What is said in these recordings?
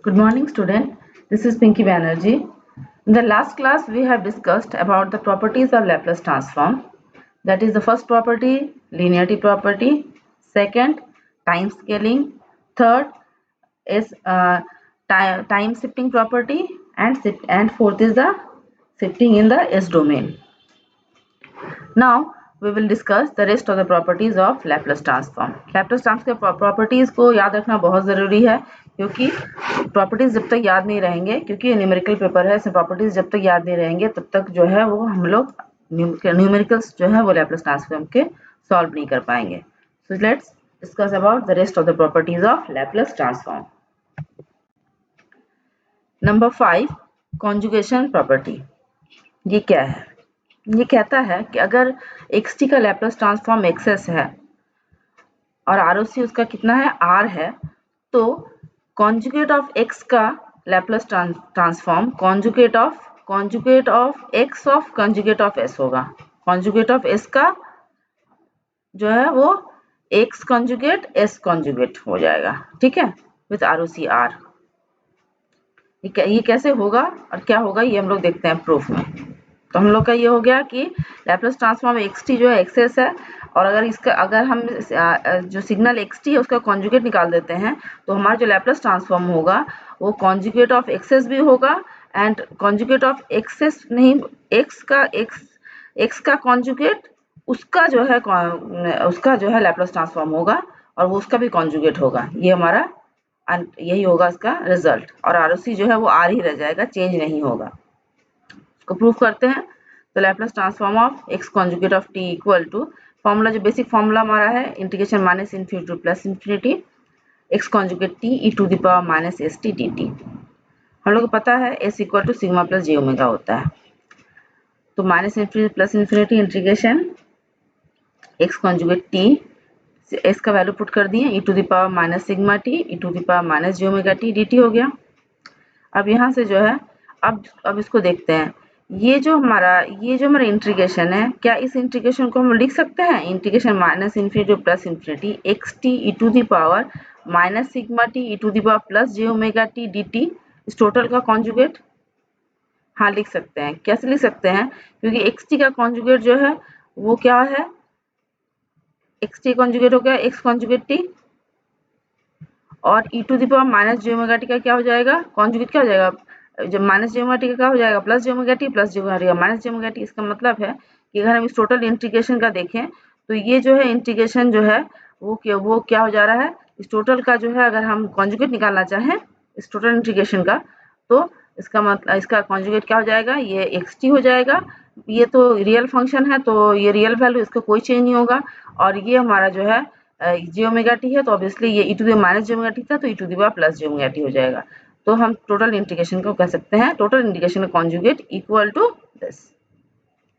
Good morning, student. This is Pinky Banerjee. In the last class, we have discussed about the properties of Laplace transform. That is the first property, linearity property. Second, time scaling. Third is time shifting property, and fourth is the shifting in the S domain. Now we will discuss the rest of the properties of Laplace transform. Laplace transform के properties को याद रखना बहुत ज़रूरी है क्योंकि properties जब तक याद नहीं रहेंगे, क्योंकि न्यूमेरिकल पेपर है, इसमें properties जब तक याद नहीं रहेंगे तब तक जो है वो हम लोग न्यूमेरिकल्स जो है वो Laplace transform के solve नहीं कर पाएंगे. So let's discuss about the rest of the properties of Laplace transform. Number 5, conjugation property. ये क्या है? ये कहता है कि अगर xt का लैप्लास ट्रांसफॉर्म xs है और ROC उसका कितना है r है, तो कॉन्जुगेट ऑफ x का Laplace transform conjugate of x of conjugate of s होगा. कॉन्जुगेट ऑफ s का जो है वो x कॉन्जुगेट s कॉन्जुगेट हो जाएगा, ठीक है, विथ ROC r. ये कैसे होगा और क्या होगा ये हम लोग देखते हैं प्रूफ में. तो हम लोग का ये हो गया कि लैप्लास ट्रांसफॉर्म xt जो है एक्सेस है, और अगर हम जो सिग्नल xt है उसका कॉन्जुगेट निकाल देते हैं तो हमारा जो लैप्लास ट्रांसफॉर्म होगा वो कॉन्जुगेट ऑफ एक्सेस भी होगा एंड कॉन्जुगेट ऑफ एक्सेस नहीं, x का कॉन्जुगेट उसका जो है लैप्लास ट्रांसफॉर्म होगा और वो उसका भी कॉन्जुगेट होगा. ये हमारा यही होगा इसका रिजल्ट, और ROC जो है वो r ही रह जाएगा, चेंज नहीं होगा. को प्रूव करते हैं. तो Laplace transform of x conjugate of t equal to formula, जो बेसिक फॉर्मूला हमारा है, integration minus infinity to plus infinity x conjugate t e to the power minus st dt. हम लोग को पता है s equal to sigma plus j omega होता है. तो minus infinity plus infinity integration x conjugate t, s का value put कर दिए, e to the power minus sigma t e to the power minus j omega t dt हो गया. अब यहाँ से जो है अब इसको देखते हैं. ये जो हमारा इंटीग्रेशन है, क्या इस इंटीग्रेशन को हम लिख सकते हैं? Integration minus infinity plus infinity X T E to the power minus sigma T E to the power plus J omega T D T, इस टोटल का कॉन्जुगेट. हाँ लिख सकते हैं. कैसे लिख सकते हैं? क्योंकि एक्स टी का कॉन्जुगेट जो है वो क्या है, एक्स टी कॉन्जुगेट हो गया एक्स कॉन्जुगेट टी, और E to the power minus J omega T का क्या हो जाएगा, कॉन्जुगेट क्या हो जाएगा, जब माइनस जे ओमेगा टी का क्या हो जाएगा, plus J omega T plus J omega T minus J omega T. इसका मतलब है कि अगर हम इस टोटल इंटीग्रेशन का देखें तो ये जो है इंटीग्रेशन जो है वो क्या हो जा रहा है, इस टोटल का जो है अगर हम कॉन्जुगेट निकालना चाहें इस टोटल इंटीग्रेशन का, तो इसका मतलब इसका कॉन्जुगेट क्या हो जाएगा, ये एक्स टी हो जाएगा. ये तो रियल फंक्शन है तो ये रियल वैल्यू, इसका कोई चेंज नहीं होगा. और ये हमारा जो है जे ओमेगा टी है, तो ऑब्वियसली ये E to the minus J omega T था तो E to the power plus J omega T हो जाएगा. तो हम टोटल इंटीग्रेशन को कह सकते हैं टोटल इंटीग्रेशन का कॉन्जुगेट इक्वल टू दिस,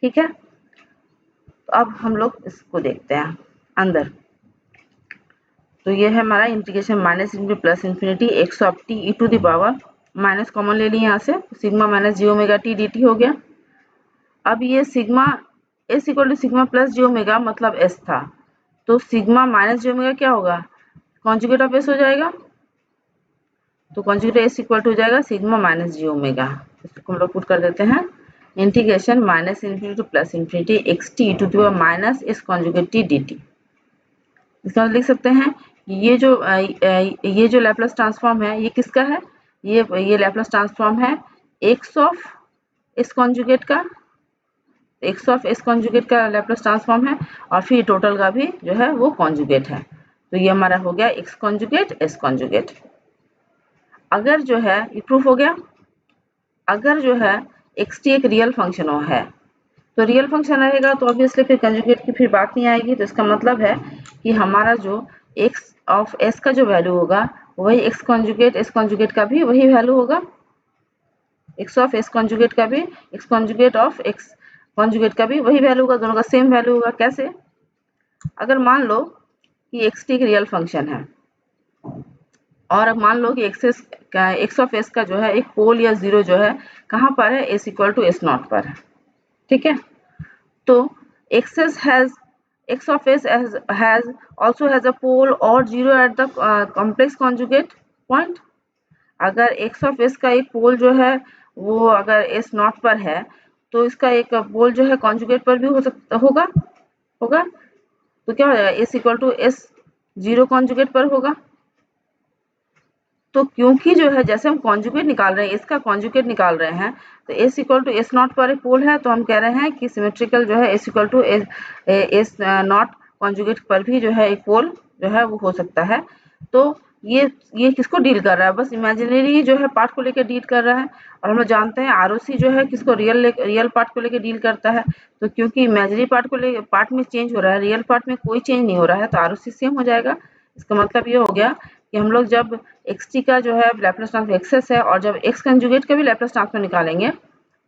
ठीक है. तो अब हम लोग इसको देखते हैं अंदर. तो ये है हमारा integration minus into plus infinity X of T E to the power, minus common ले ली यहाँ से, sigma minus J omega T D T हो गया. अब ये sigma S equal to sigma plus J omega मतलब एस था, तो सिग्मा माइनस जी ओमेगा क्या होगा, कॉन्जुगेट ऑफ एस हो जाएगा. तो कॉन्जुगेट एस इक्वल टू हो जाएगा सिग्मा माइनस जी ओमेगा. इसको हम लोग पुट कर देते हैं, integration minus infinity to plus infinity X T to the power minus S conjugate T D T. इसका लिख सकते हैं ये जो लैप्लास ट्रांसफॉर्म है ये किसका है, ये लैप्लास ट्रांसफॉर्म है एक्स ऑफ एस कॉन्जुगेट का, एक्स ऑफ एस कॉन्जुगेट का लैप्लास ट्रांसफॉर्म है, और फिर टोटल का भी जो है वो कॉन्जुगेट है. तो ये हमारा हो गया एक्स कॉन्जुगेट एस कॉन्जुगेट. अगर जो है ये प्रूफ हो गया, अगर जो है एक्स टी एक रियल फंक्शन है तो रियल फंक्शन रहेगा तो ऑब्वियसली फिर कंजुगेट की फिर बात नहीं आएगी. तो इसका मतलब है कि हमारा जो एक्स ऑफ एस का जो वैल्यू होगा वही एक्स कॉन्जुगेट का भी वही वैल्यू होगा, एक्स ऑफ एस कॉन्जुगेट का भी x conjugate of x conjugate का भी वही वैल्यू होगा, दोनों का सेम वैल्यू होगा. कैसे? अगर मान लो कि एक्स टी एक रियल फंक्शन है और अब मान लो कि एक्स ऑफ एस का जो है एक पोल या जीरो जो है कहाँ पर है, S equal to S naught पर है, ठीक है. तो x of s also has a pole or zero at the complex conjugate point. अगर x ऑफ s का एक पोल जो है वो अगर s नॉट पर है तो इसका एक पोल जो है कॉन्जुगेट पर भी हो सकता होगा तो क्या हो जाएगा s equal to s 0 conjugate पर होगा। तो क्योंकि जो है जैसे हम कॉन्जुगेट निकाल रहे हैं इसका कॉन्जुगेट निकाल रहे हैं तो s equal to s naught पर एक पोल है तो हम कह रहे हैं कि सिमेट्रिकल जो है s equal to s naught conjugate पर भी जो है एक पोल जो है वो हो सकता है। तो ये किसको डील कर रहा है, बस इमेजिनरी जो है पार्ट को लेकर डील कर रहा है। और हम लोग जानते हैं आरओसी जो है किसको रियल पार्ट को लेकर डील करता है। तो क्योंकि इमेजिनरी पार्ट में चेंज हो रहा है, रियल पार्ट में कोई चेंज नहीं हो रहा है तो आरओसी सेम हो जाएगा। इसका मतलब ये हो गया कि हम लोग जब xt का जो है लैप्लास ट्रांसफॉर्म एक्सेस है और जब x कंजुगेट का भी लैप्लास ट्रांसफॉर्म निकालेंगे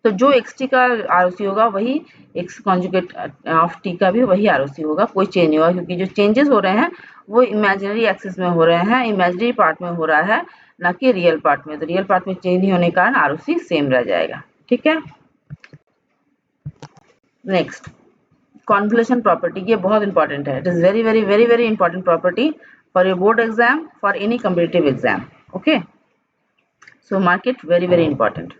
तो जो xt का आरओसी होगा वही x कंजुगेट ऑफ t का भी वही आरओसी होगा, कोई चेंज नहीं होगा। क्योंकि जो चेंजेस हो रहे हैं वो इमेजिनरी एक्सिस में हो रहे हैं, इमेजिनरी पार्ट में हो रहा है, ना कि रियल पार्ट में। तो रियल पार्ट में चेंज नहीं होने के कारण आरओसी सेम रह जाएगा। ठीक है, नेक्स्ट कॉन्वोल्यूशन प्रॉपर्टी, ये बहुत इंपॉर्टेंट है। It is very very very very important property for your board exam, for any competitive exam. Okay, so mark it very very important.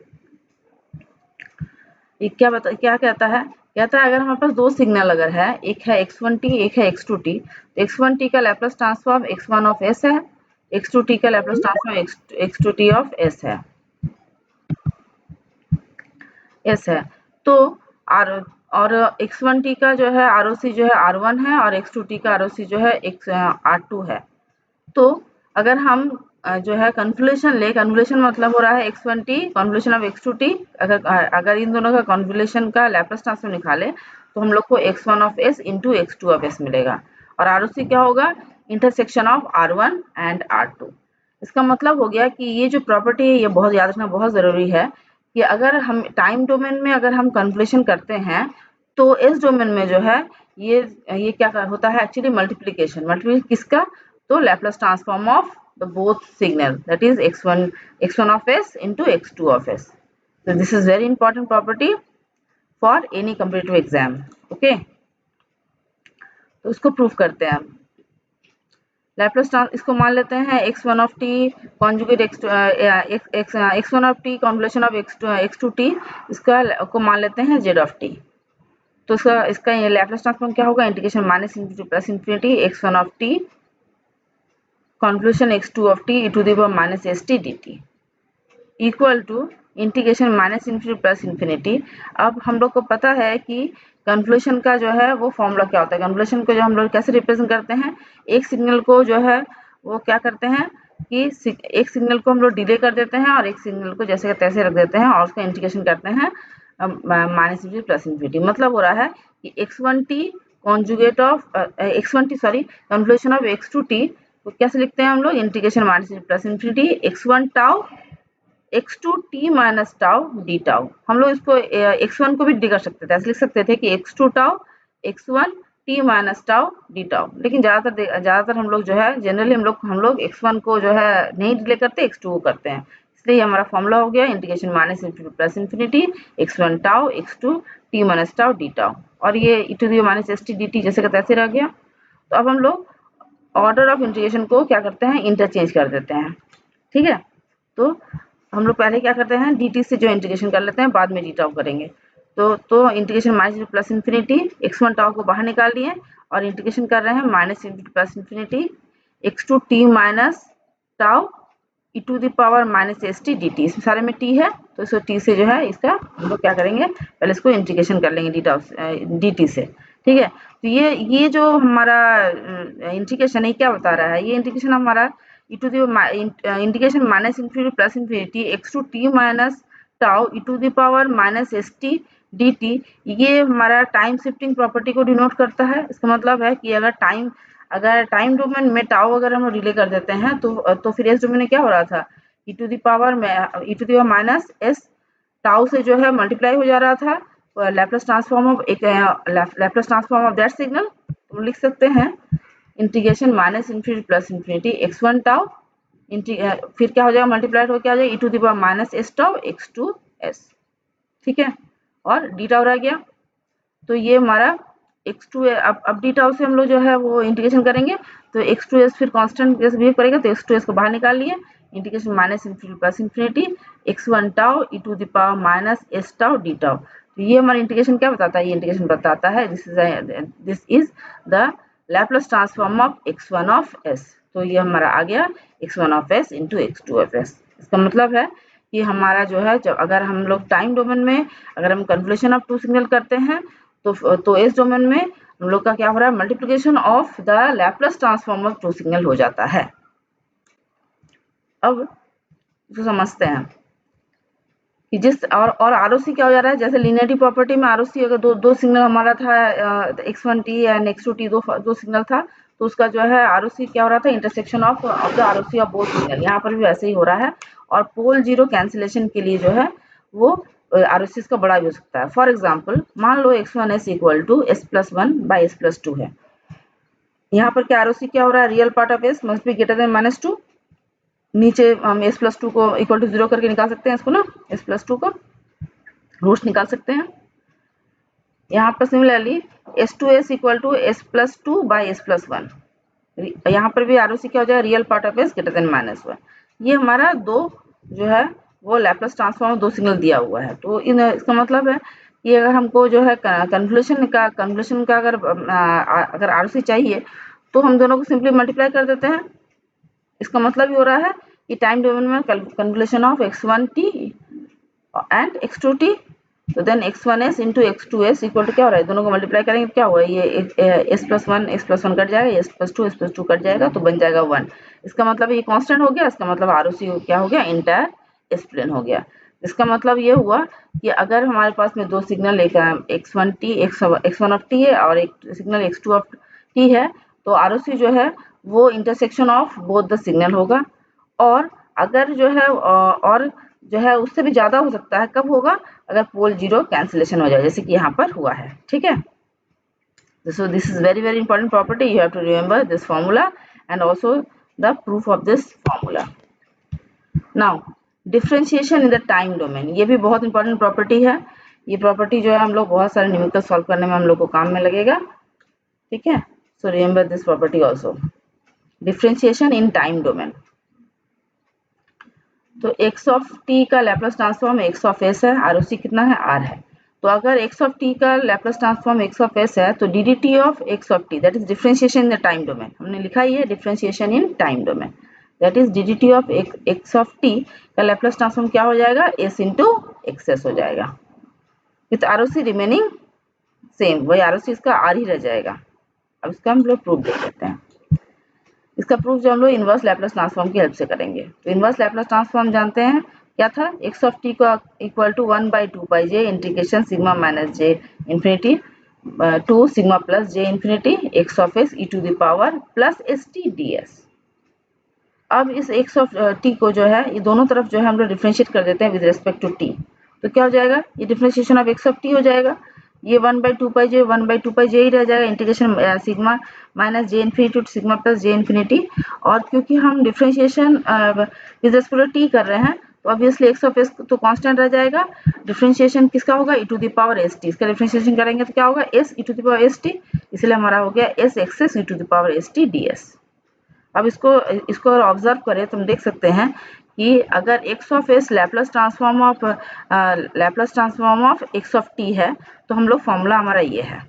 ये क्या कहता है अगर हमारे पास दो सिग्नल अगर है, एक है x1t एक है x2t, तो x1t का Laplace transform x1 of s है, x2t का Laplace transform x2t of s है। तो और x1t का जो है आरओसी जो है R1 है और x2t का आरओसी जो है R2 है। तो अगर हम जो है कन्वोल्यूशन ले, कन्वोल्यूशन मतलब हो रहा है x1t कन्वोल्यूशन ऑफ x2t, अगर इन दोनों का कन्वोल्यूशन का लैप्लास ट्रांसफॉर्म निकाले तो हम लोग को x1 of s into x2 of s मिलेगा। और आरओसी क्या होगा, intersection of R1 and R2। इसका मतलब हो गया कि ये जो प्रॉपर्टी है ये बहुत याद रखना बहुत जरूरी है कि अगर हम टाइम डोमेन में अगर हम कन्वोल्यूशन करते हैं तो इस डोमेन में जो है ये क्या होता है एक्चुअली मल्टीप्लिकेशन किसका, तो Laplace transform of the both signal, that is x1 of s into x2 of s। so this is very important property for any competitive exam। okay, तो इसको प्रूफ करते हैं। लैप्लास इसको मान लेते हैं x1 of t conjugate x1 of t convolution of x2t, इसका को मान लेते हैं z of t। तो इसका लैप्लास ट्रांसफॉर्म क्या होगा, integration minus infinity plus infinity x1 of t convolution x2 of t e to the power minus st dt equal to integration minus infinity plus infinity. अब हम लोग को पता है कि कन्वोल्यूशन का जो है वो फॉर्मूला क्या होता है। कन्वोल्यूशन को जो हम लोग कैसे रिप्रेजेंट करते हैं, एक सिग्नल को जो है वो क्या करते हैं कि एक सिग्नल को हम लोग डिले कर देते हैं और एक सिग्नल को जैसे तैसे रख देते हैं और उसका इंटीग्रेशन करते हैं माइनस इंफिनिटी प्लस इंफिनिटी। मतलब हो रहा है कि x1t conjugate of x1t sorry convolution of x2t तो कैसे लिखते हैं हम लोग, integration minus plus infinity x1 tau x2t minus tau D tau. हम लोग इसको x1 को भी डी कर सकते थे, ऐसे लिख सकते थे कि x2 tau x1 t minus tau D tau. लेकिन ज्यादातर हम लोग जो है जनरली हम लोग x1 को जो है नहीं डिले करते, x2 को करते हैं। इसलिए हमारा फॉर्मूला हो गया integration minus infinity plus infinity x1 tau x2 t minus tau D tau, और ये e to the minus st dt जैसे का तैसे रह गया। तो अब हम लोग ऑर्डर ऑफ इंटीग्रेशन को क्या करते हैं, इंटरचेंज कर देते हैं। ठीक है, तो हम लोग पहले क्या करते हैं dt से जो इंटीग्रेशन कर लेते हैं, बाद में डी टाउ करेंगे। तो integration minus plus infinity x1 tau को बाहर निकाल लिए और इंटीग्रेशन कर रहे हैं minus infinity plus infinity x2 t minus tau e to the power minus st dt। इसमें सारे में t है तो इसको t से जो है इसका हम लोग क्या करेंगे, पहले इसको इंटीग्रेशन कर लेंगे dt से। ठीक है, तो ये जो हमारा इंटीग्रेशन है क्या बता रहा है, ये इंटीग्रेशन हमारा e to the integration minus infinity plus infinity x2 t minus tau e to the power minus st dt, ये हमारा टाइम शिफ्टिंग प्रॉपर्टी को डिनोट करता है। इसका मतलब है कि अगर टाइम डोमेन में टाउ अगर हम डिले कर देते हैं तो फिर एस डोमेन में क्या हो रहा था, e to the power minus s tau से जो है मल्टीप्लाई हो जा रहा था Laplace transform of that signal. तो लिख सकते हैं integration minus infinity plus infinity x1 tau फिर क्या हो जाएगा, मल्टीप्लाइड हो क्या हो जाएगा e to the power minus s tau x2 s। ठीक है, और डी टाउ रह गया। तो ये हमारा x2 अब डी टाउ से हम लोग जो है वो इंटीग्रेशन करेंगे तो x2s फिर कांस्टेंट जैसे बिहेव करेगा तो x2s को बाहर निकाल लिए, integration minus infinity plus infinity x1 tau e to the power minus s tau d tau. तो ये हमारा इंटीग्रेशन क्या बताता है? ये इंटीग्रेशन बताता है this is the Laplace transform of x1 of s। तो ये हमारा आ गया x1 of s into x2 of s। इसका मतलब है कि हमारा जो है, जब अगर हम लोग टाइम डोमेन में अगर हम कन्वोल्यूशन ऑफ टू सिग्नल करते हैं तो इस डोमेन में हम लोग का क्या हो रहा है? Multiplication of the Laplace transform of two signal हो जाता है। अब इसको समझते हैं कि जिस और आरओसी क्या हो जा रहा है? जैसे लीनियरिटी प्रॉपर्टी में आरओसी अगर दो सिग्नल हमारा था x1t एंड x2t, दो सिग्नल था, तो उसका जो है आरओसी क्या हो रहा था? Intersection of the ROC of both signal. यहाँ पर भी वैसे ही हो रहा है। और पोल जीरो कैंसिलेशन के लिए जो है वो आरओसी का बड़ा भी हो सकता है। फॉर एग्जाम्पल मान लो x1s equal to s+1 by s+2 है। यहाँ पर क्या आरओसी क्या हो रहा है? Real part of s must be greater than -2। नीचे हम s+2 को इक्वल टू 0 करके निकाल सकते हैं इसको ना, s+2 को रूट्स निकाल सकते हैं। यहाँ पर similarly s2s equal to s+2 by s+1। यहाँ पर भी आरओसी क्या हो जाएगा? Real part of s greater then -1। ये हमारा दो जो है वो लैप्लस ट्रांसफॉर्म दो सिग्नल दिया हुआ है। तो इसका मतलब है कि अगर हमको जो है कन्वोल्यूशन का अगर आरओसी चाहिए तो हम दोनों को सिंपली मल्टीप्लाई कर देते हैं। इसका मतलब ये हो रहा है कि टाइम डोमेन में convolution of x1t and x2t, तो then x1s into x2s equal to क्या हो रहा है? दोनों को मल्टीप्लाई करेंगे क्या हुआ? ये s+1 कट जाएगा, s+2 कट जाएगा, तो बन जाएगा 1। इसका मतलब ये कांस्टेंट हो गया। इसका मतलब आरओसी क्या हो गया? इंटायर एक्सप्लेन हो गया। इसका मतलब ये हुआ कि अगर हमारे पास में दो सिग्नल एक x1 ऑफ t है और एक सिग्नल x2 ऑफ t है, तो आरओसी जो है वो intersection of both the signal होगा। और अगर जो है और जो है उससे भी ज्यादा हो सकता है। कब होगा? अगर पोल जीरो कैंसिलेशन हो जाए, जैसे कि यहाँ पर हुआ है। ठीक है, so this is very very important property. You have to remember this formula and also the proof of this formula. Now differentiation in the time domain, ये भी बहुत इंपॉर्टेंट प्रॉपर्टी है। ये प्रॉपर्टी जो है हम लोग बहुत सारे न्यूमेरिकल सॉल्व करने में हम लोग को काम में लगेगा। ठीक है, so remember this property also, differentiation in time domain। तो x ऑफ t का Laplace transform x of s है, आरओसी कितना है? r है। तो अगर x ऑफ t का Laplace transform x of s है तो dt of x of t that is differentiation in the time domain. हमने लिखा ही है differentiation in time domain, that is dt of x of t का Laplace transform क्या हो जाएगा? s इंटू xs हो जाएगा विथ आरओसी रिमेनिंग सेम। वही आरओसी इसका r ही रह जाएगा। अब इसका हम लोग प्रूफ देख लेते हैं। इसका प्रूफ जो हम लोग इनवर्स लैप्लस ट्रांसफॉर्म की हेल्प से करेंगे। तो इनवर्स लैप्लस ट्रांसफॉर्म जानते हैं क्या था? x ऑफ t को equal to 1/2 pi j integration sigma minus j infinity to sigma plus j infinity x of s e to the power plus st ds। अब इस x ऑफ t को जो है ये दोनों तरफ जो है हम लोग डिफरेंशिएट कर देते हैं विद रिस्पेक्ट टू t। तो क्या हो जाएगा? ये differentiation of x of t हो जाएगा। ये 1/2 पाई j 1/2 पाई j ही रह जाएगा integration sigma minus j infinity to sigma plus j infinity. और क्योंकि हम differentiation with respect to t कर रहे हैं तो ऑब्वियसली x ऑफ s तो कांस्टेंट रह जाएगा। डिफरेंशिएशन किसका होगा? e to the power st। इसका डिफरेंशिएशन करेंगे तो क्या होगा? s e to the power st, इसलिए हमारा हो गया s X S e to the power st ds। अब इसको अगर ऑब्जर्व करें तो हम देख सकते हैं कि अगर x of s Laplace transform of x of t है तो हम लोग फॉर्मूला हमारा ये है।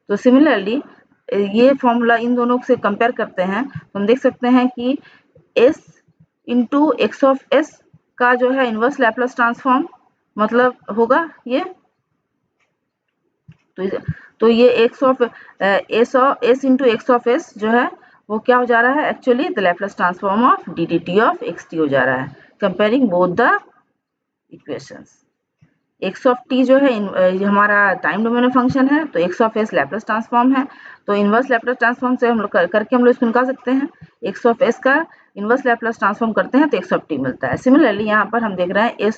तो सिमिलरली ये फॉर्मूला इन दोनों से कंपेयर करते हैं तो हम देख सकते हैं कि s into x of s का जो है इनवर्स लैप्लस ट्रांसफॉर्म मतलब होगा ये। तो ये x of s into x of s जो है वो क्या हो जा रहा है? Actually the Laplace transform of dt of xt हो जा रहा है comparing both the equations. x of t जो है हमारा टाइम डोमेन में फंक्शन है, तो x of s Laplace transform है। तो इनवर्स लैप्लस ट्रांसफॉर्म से हम लोग करके हम लोग इसको निकाल सकते हैं। x ऑफ s का इनवर्स लैप्लस ट्रांसफॉर्म करते हैं तो x ऑफ t मिलता है। सिमिलरली यहाँ पर हम देख रहे हैं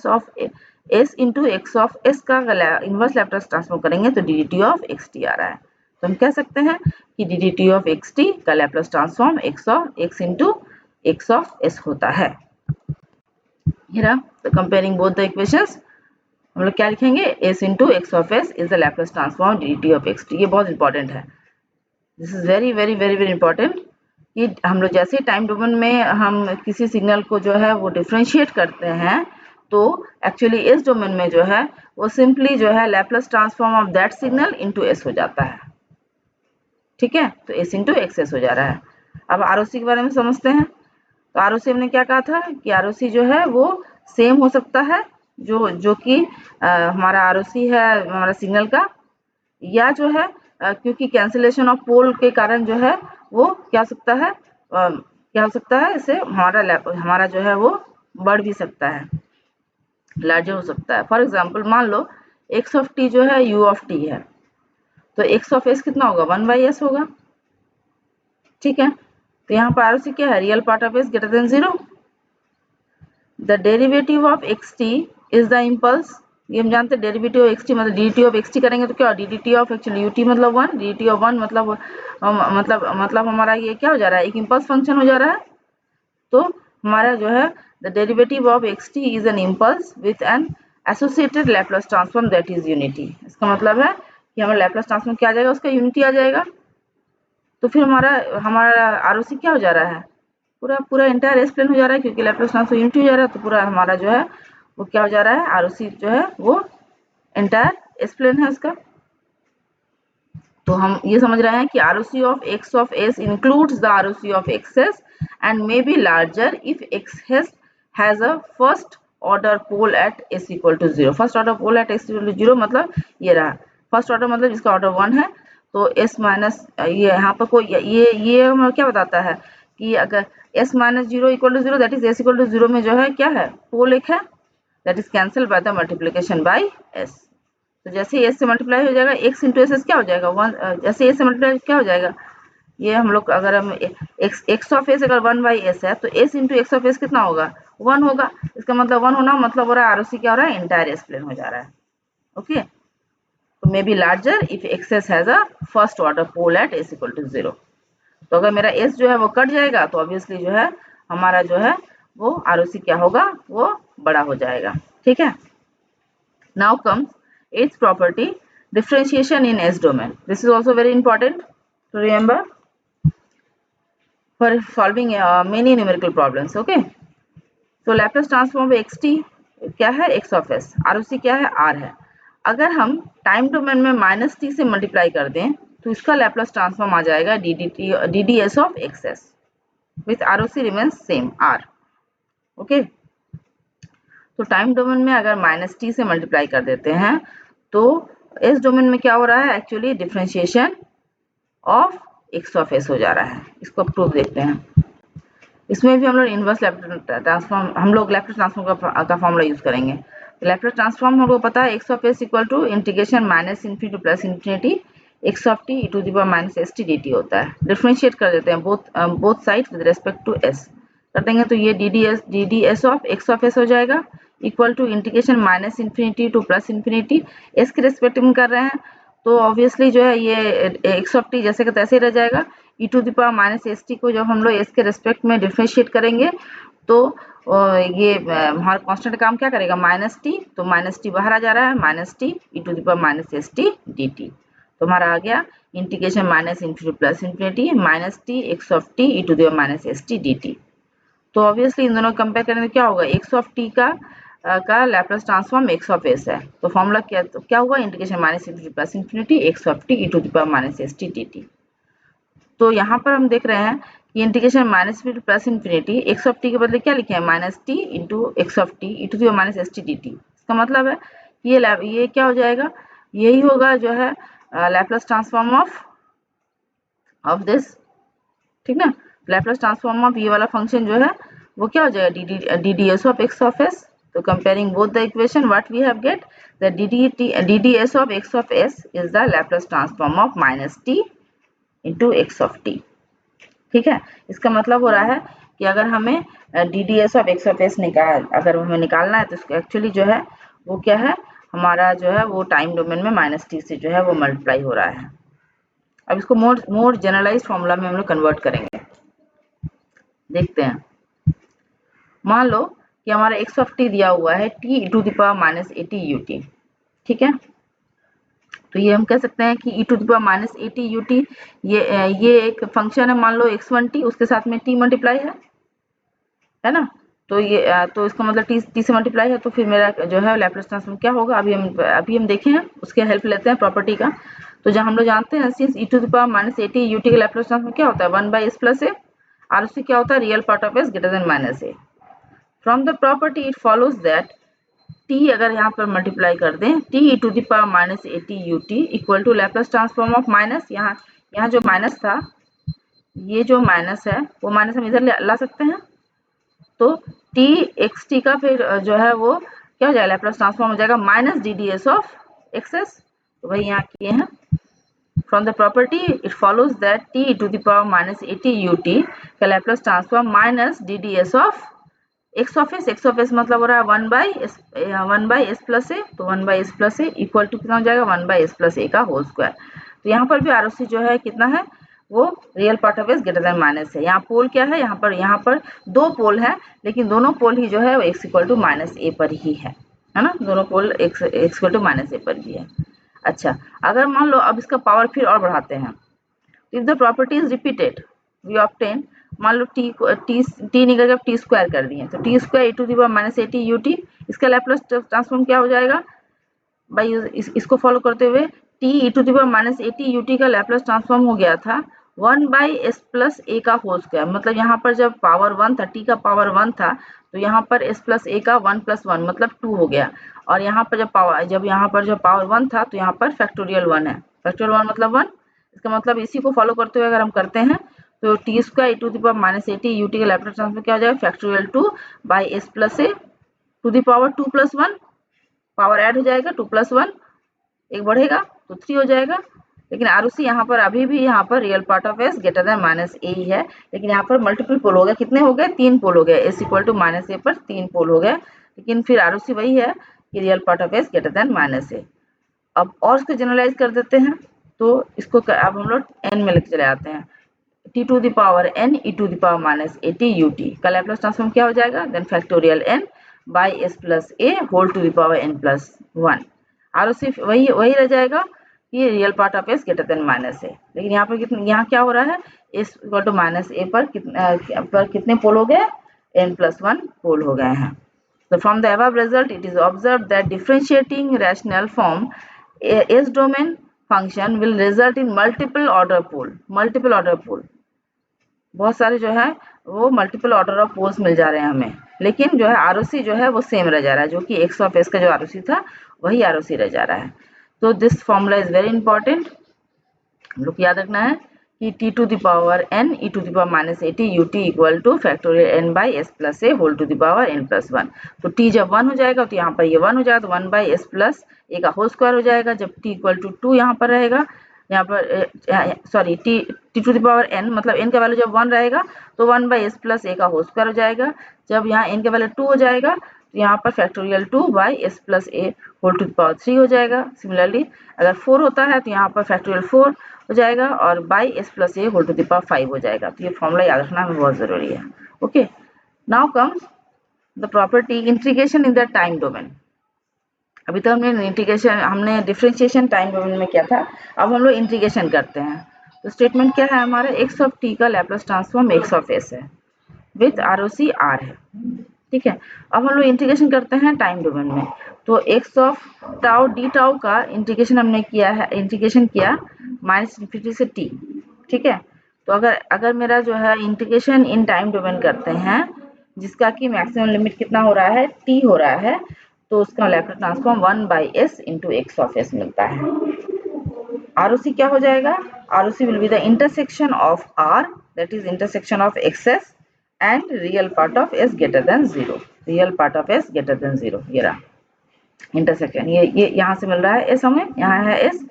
s into x of s का इनवर्स लैप्लस ट्रांसफॉर्म करेंगे तो dt ऑफ xt आ रहा है। तो हम कह सकते हैं कि dt ऑफ xt का Laplace transform x into x of s होता है। तो कंपेयरिंग बोथ द इक्वेशंस हम लोग क्या लिखेंगे? s into x of s is the Laplace transform dt of xt। ये बहुत इंपॉर्टेंट है। This is very very very very important कि हम लोग जैसे टाइम डोमेन में हम किसी सिग्नल को जो है वो डिफरेंशिएट करते हैं, तो एक्चुअली इस डोमेन में जो है वो सिंपली जो है Laplace transform of that signal into S हो जाता है। ठीक है, तो एस इंटू एक्स एस हो जा रहा है। अब आरओसी के बारे में समझते हैं। तो आरओसी हमने क्या कहा था कि आरओसी जो है वो सेम हो सकता है जो कि हमारा आरओसी है हमारा सिग्नल का, या जो है क्योंकि कैंसिलेशन ऑफ पोल के कारण जो है वो क्या हो सकता है क्या हो सकता है, इससे हमारा जो है वो बढ़ भी सकता है, लार्जर हो सकता है। फॉर एग्जाम्पल मान लो एक्स ऑफ टी जो है यू ऑफ टी है, तो एक्स ऑफ एस कितना होगा 1/s होगा। ठीक है, तो यहाँ पर आरओसी क्या है, real part of S greater than 0। The derivative of x T is the impulse. ये हम जानते हैं डेरिवेटिव ऑफ एक्स टी मतलब D T of x T करेंगे तो क्या D D T of actually U T मतलब 1, डी टी ऑफ 1 मतलब हमारा ये क्या हो जा रहा है, एक इम्पल्स फंक्शन हो जा रहा है। तो हमारा जो है the derivative of x T is an impulse with an associated Laplace transform that is unity. इसका मतलब है कि हमारा लैप्लस ट्रांसफॉर्म क्या आ जाएगा, उसका यूनिटी आ जाएगा। तो फिर हमारा हमारा आरओसी क्या हो जा रहा है, पूरा पूरा इंटायर एस प्लेन हो जा रहा है, क्योंकि लैप्लस ट्रांसफॉर्म यूनिटी हो जा रहा है। तो पूरा हमारा जो है वो क्या हो जा रहा है, आरओसी जो है वो इंटायर एस प्लेन है उसका। तो हम ये समझ रहे हैं कि ROC of x of S includes the ROC of access and may be larger if X has a first order pole at S equal to 0। First order pole at S equal to 0 मतलब ये रहा first order, मतलब जिसका order 1 है। तो S minus ये यहाँ पर कोई ये हमें क्या बताता है कि अगर S minus 0 equal to 0 that is S equal to 0 में जो है क्या है, पोल एक है, that is cancel by the multiplication by S. तो जैसे एस से मल्टीप्लाई हो जाएगा एक्स इंटू एस एस क्या हो जाएगा 1, जैसे एस से मल्टीप्लाई क्या हो जाएगा, ये हम लोग अगर हम एक्स ऑफ एस अगर 1/s है तो S into x of S कितना होगा 1 होगा। इसका मतलब 1 होना मतलब हो रहा है आरओसी क्या हो रहा है, इंटायर एस प्लेन हो जा रहा है। ओके, तो may be larger if X S has a first order pole at S equal to 0। तो अगर मेरा एस जो है वो कट जाएगा तो ऑब्वियसली जो है हमारा जो है वो आरओसी क्या होगा, वो बड़ा हो जाएगा। ठीक है, now comes eighth property, differentiation in S domain. This is also very important to remember for solving many numerical problems. Okay, so Laplace transform of xt क्या है, x of s, ROC क्या है, r है। अगर हम time domain में minus T से multiply कर दें तो इसका लैप्लस ट्रांसफॉर्म आ जाएगा D D S of x S with ROC remains same r। Okay, तो टाइम डोमेन में अगर माइनस टी से मल्टीप्लाई कर देते हैं तो इस डोमेन में क्या हो रहा है, actually differentiation of x of S हो जा रहा है। इसको प्रूफ देखते हैं। इसमें भी हम लोग इनवर्स लैप्लस ट्रांसफॉर्म, हम लोग लैप्लस ट्रांसफॉर्म का फॉर्मूला यूज करेंगे। लैप्लस ट्रांसफॉर्म हमको पता है X of S equal to integration minus infinity to plus infinity X of T E to the power minus S T D T होता है। Differentiate कर देते हैं both side with respect to S कर देंगे तो ये D D S of x of S हो जाएगा equal to integration minus infinity to plus infinity S के रेस्पेक्ट में कर रहे हैं। तो ऑब्वियसली जो है ये एक्स ऑफ टी जैसे का तैसे ही रह जाएगा। E to the power minus S T को जब हम लोग एस के रेस्पेक्ट में डिफरेंशिएट करेंगे तो ये हमारा कांस्टेंट काम क्या करेगा माइनस टी, तो माइनस टी बाहर आ जा रहा है, minus T E to the power minus S T D T. तो हमारा आ गया integration minus infinity plus infinity minus T X of T E to the power minus S T D T. तो ऑब्वियसली इन दोनों को compare करने में क्या होगा, एक्स ऑफ टी का Laplace transform X of S है। तो फॉर्मूला क्या हुआ integration minus infinity plus infinity X of T E to the power minus S T D T. तो यहाँ पर हम देख रहे हैं कि integration minus infinity plus infinity X of T के बदले क्या लिखे हैं minus T into x of T E to the power minus S T D T. इसका मतलब है कि ये क्या हो जाएगा, यही होगा जो है लैप्लस ट्रांसफॉर्म ऑफ दिस। ठीक ना, लैप्लस ट्रांसफॉर्म ऑफ ये वाला फंक्शन जो है वो क्या हो जाएगा D D S of x of S. तो comparing both the equation what we have get the D D S of x of S is the Laplace transform of minus T into x of T. ठीक है, इसका मतलब हो रहा है कि अगर हमें D D S of x of S अगर हमें निकालना है तो इसको एक्चुअली जो है वो क्या है, हमारा जो है वो टाइम डोमेन में माइनस टी से जो है वो मल्टीप्लाई हो रहा है। अब इसको मोर जनरलाइज फॉर्मूला में हम लोग कन्वर्ट करेंगे। देखते हैं, मान लो कि हमारा एक्स ऑफ टी दिया हुआ है T to the power minus 80 U T. ठीक है, तो ये हम कह सकते हैं कि e to the power minus A T U T ये एक फंक्शन है, मान लो x1t, उसके साथ में t मल्टीप्लाई है ना। तो ये तो इसका मतलब t से मल्टीप्लाई है, तो फिर मेरा जो है लैप्लास ट्रांसफॉर्म क्या होगा, अभी हम देखें, उसके हेल्प लेते हैं प्रॉपर्टी का। तो जब हम लोग जानते हैं since e to the power minus A T U T का लैप्लास ट्रांसफॉर्म क्या होता है 1/s प्लस ए, और उससे क्या होता है real part of s greater than minus A. From the property it follows that t अगर यहाँ पर मल्टीप्लाई कर दें t e to the power minus A T U T equal to Laplace transform of minus, यहाँ जो minus था, ये जो माइनस है वो माइनस हम इधर ला सकते हैं, तो t एक्स टी का फिर जो है वो क्या हो जाएगा, लैप्लास ट्रांसफॉर्म हो जाएगा minus D D S of X S. तो वही यहाँ किए हैं। From the property it follows that t to the power minus A T U T का Laplace transform minus D D S of x of S मतलब हो रहा है 1/s प्लस ए, तो 1/s plus A equal to कितना हो जाएगा 1/s plus ए का होल स्क्वायर। तो यहाँ पर भी आर जो है कितना है, वो real part of S greater than minus है। यहाँ पोल क्या है, यहाँ पर दो पोल है, लेकिन दोनों पोल ही जो है वो x equal to minus a पर ही है ना, दोनों पोल x equal to minus a पर ही है। अच्छा, अगर मान लो अब इसका पावर फिर और बढ़ाते हैं, if the property is repeated we obtain, मान लो टी निकल के टी स्क्वायर कर दिए, तो T square e to the power minus A T U T, इसका लैप्लास ट्रांसफॉर्म क्या हो जाएगा भाई, इसको फॉलो करते हुए t e to the power minus A T U T का लैप्लास ट्रांसफॉर्म हो गया था 1/s प्लस ए का होल स्क्वायर। मतलब यहाँ पर जब पावर 1 था, t का पावर 1 था, तो यहाँ पर s प्लस ए का 1 + 1 मतलब 2 हो गया, और यहाँ पर जब यहाँ पर जब पावर 1 था, तो यहाँ पर फैक्टोरियल 1 है, फैक्टोरियल 1 मतलब 1। इसका मतलब इसी को फॉलो करते हुए अगर हम करते हैं, तो T square e to the power minus A T U T का लैप्लास ट्रांसफॉर्म क्या हो जाएगा, factorial 2/s plus A to the power 2 + 1, power add हो जाएगा 2 + 1, एक बढ़ेगा तो 3 हो जाएगा। लेकिन आरुषि यहाँ पर अभी भी यहाँ पर real part of S greater than minus A ही है, लेकिन यहाँ पर मल्टीपल पोल हो गया, कितने हो गए, 3 पोल हो गए, S equal to minus a पर 3 पोल हो गए, लेकिन फिर आरुषि वही है कि real part of S greater than minus A. अब और इसको जनरलाइज कर देते हैं, तो इसको अब हम लोग एन में लेके चले आते हैं, t to the power n e to the power minus A T U T का लैप्लास ट्रांसफॉर्म क्या हो जाएगा, then factorial n by s plus a whole to the power n plus 1। और सिर्फ वही रह जाएगा कि real part of S greater than minus है, लेकिन यहाँ पर यहाँ क्या हो रहा है, S equal to minus a पर कितने पोल हो गए, एन प्लस 1 पोल हो गए हैं। So from the above result, it is observed that differentiating rational form S domain function will result in multiple order pole. Multiple order pole. बहुत सारे जो है वो मल्टीपल ऑर्डर ऑफ पोल्स मिल जा रहे हैं हमें, लेकिन जो है आरओसी जो है वो सेम रह जा रहा है, जो कि एक्स ऑफ एस का जो आरओसी था वही आरओसी रह जा रहा है। तो this formula is very important, हम लोग याद रखना है कि t to the power n e to the power minus A T U T equal to factorial n by s plus a whole to the power n plus 1। तो T जब 1 हो जाएगा तो यहाँ पर ये 1 हो जाएगा, तो 1/s प्लस ए का होल स्क्वायर हो जाएगा। जब टी इक्वल टू 2 यहाँ पर रहेगा, यहाँ पर sorry t to the power n मतलब एन का वैल्यू जब 1 रहेगा तो 1/s प्लस ए का होल स्क्वायर हो जाएगा। जब यहाँ एन का वैल्यू 2 हो जाएगा तो यहाँ पर factorial 2/s plus a whole to the power 3 हो जाएगा। सिमिलरली अगर 4 होता है तो यहाँ पर फैक्टोरियल 4 हो जाएगा और by s plus a whole to the power 5 हो जाएगा। तो ये फॉर्मूला याद रखना हमें बहुत जरूरी है। Okay, now comes the property integration in the time domain. अभी तो हमने डिफरेंशिएशन टाइम डोमेन में किया था, अब हम लोग इंटीग्रेशन करते हैं। तो स्टेटमेंट क्या है हमारा, एक्स ऑफ टी का Laplace transform X of S है with R O C R है, ठीक है। अब हम लोग इंटीग्रेशन करते हैं टाइम डोमेन में, तो x of tau D tau का इंटीग्रेशन हमने किया है, इंटीग्रेशन किया -∞ से t, ठीक है। तो अगर मेरा जो है इंटीग्रेशन इन टाइम डोमेन करते हैं जिसका कि मैक्सिमम लिमिट कितना हो रहा है, t हो रहा है, तो उसका Laplace transform 1/s into x of s मिलता है। आरओसी क्या हो जाएगा, ROC will be the intersection of R that is intersection of access and real part of S greater than 0, real part of S greater than 0, ये रहा intersection. ये यहाँ से मिल रहा है एस, हमें यहाँ है एस,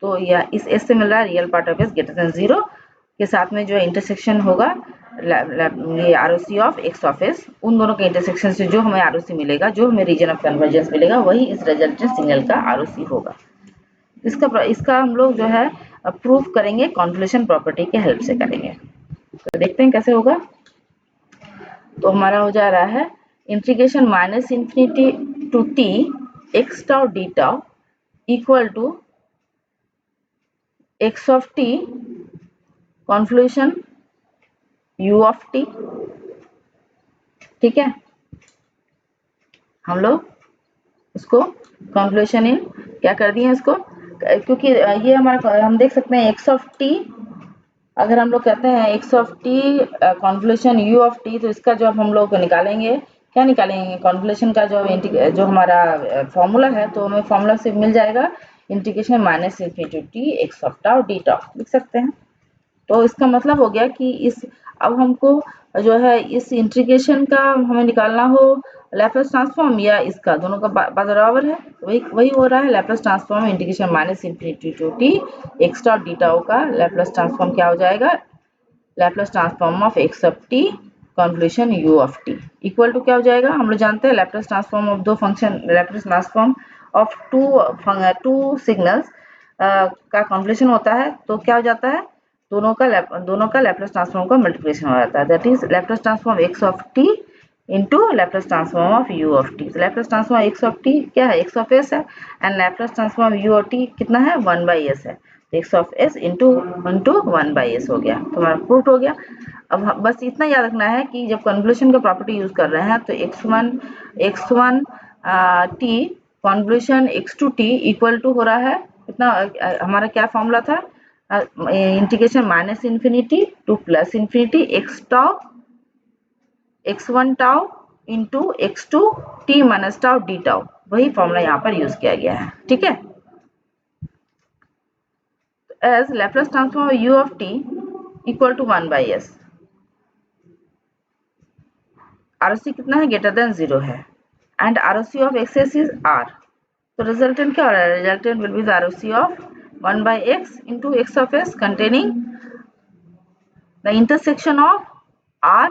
तो यह इस एस से मिल रहा है real part of S greater than 0 के साथ में जो इंटरसेक्शन होगा ये ROC of x of S, उन दोनों के इंटरसेक्शन से जो हमें आरओसी मिलेगा, जो हमें रीजन ऑफ कन्वर्जेंस मिलेगा, वही इस रिजल्टेंट सिग्नल का आरओसी होगा। इसका हम लोग जो है प्रूफ करेंगे कॉन्वोल्यूशन प्रॉपर्टी के हेल्प से करेंगे। तो देखते हैं कैसे होगा। तो हमारा हो जा रहा है integration -∞ to t x tau D tau equal to x of t convolution u of t, ठीक है। हम लोग इसको कॉन्वोल्यूशन इन क्या कर दिए इसको, क्योंकि ये हमारा हम देख सकते हैं x ऑफ t, अगर हम लोग कहते हैं x of t convolution u of t, तो इसका जब हम लोग निकालेंगे, क्या निकालेंगे, कॉन्वोल्यूशन का जो हमारा फॉर्मूला है, तो हमें फॉर्मूला से मिल जाएगा integration minus infinity T X of tau D tau, लिख सकते हैं। तो इसका मतलब हो गया कि इस अब हमको जो है इस इंटीग्रेशन का हमें निकालना हो लैप्लास ट्रांसफॉर्म या इसका, दोनों का बराबर है, वही वही हो रहा है Laplace transform integration minus infinity to t x dot d tau का लैप्लास ट्रांसफॉर्म क्या हो जाएगा, Laplace transform of x of t convolution u of t equal to क्या हो जाएगा, हम लोग जानते हैं लैप्लास ट्रांसफॉर्म ऑफ दो function, Laplace transform of two signals का कॉन्वोल्यूशन होता है, तो क्या हो जाता है, दोनों का लैप्लास ट्रांसफॉर्म का मल्टीप्लिकेशन हो जाता है, that is Laplace transform X of T into Laplace transform of u of t। तो Laplace transform X of T क्या है, एक्स ऑफ एस है, and Laplace transform u of t कितना है, 1/s है, X of S into 1/s हो गया, तो हमारा प्रूफ हो गया। अब बस इतना याद रखना है कि जब कन्वोल्यूशन का प्रॉपर्टी यूज कर रहे हैं तो x1 t convolution x2 t equal to हो रहा है इतना, हमारा क्या फॉर्मूला था, integration minus infinity to plus infinity x tau x1 tau into x2 t minus tau D tau, वही फॉर्मूला यहाँ पर यूज किया गया है, ठीक है। As Laplace transform u of t equal to 1/s, ROC कितना है, ग्रेटर देन 0 है, and ROC of x s is R, तो रिजल्टेंट क्या हो रहा है, resultant will be the ROC of 1/x into x of s containing the intersection of R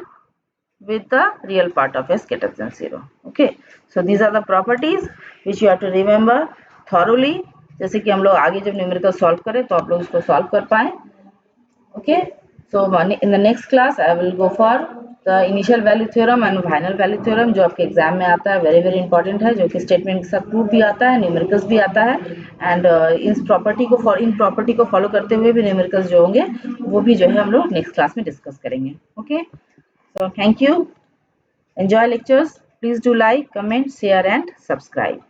with the real part of s greater than 0. Okay, so these are the properties which you have to remember thoroughly, जैसे कि हम लोग आगे जब numerical solve करें तो आप लोग इसको सॉल्व कर पाए। Okay, so in the next class I will go for the initial value theorem and final value theorem, जो आपके एग्जाम में आता है, वेरी वेरी इंपॉर्टेंट है, जो कि स्टेटमेंट के साथ प्रूफ भी आता है, न्यूमेरिकल्स भी आता है, एंड इन प्रॉपर्टी को फॉलो करते हुए भी न्यूमेरिकल्स जो होंगे वो भी जो है हम लोग नेक्स्ट क्लास में डिस्कस करेंगे। Okay, so thank you, enjoy lectures, please do like, comment, share and subscribe.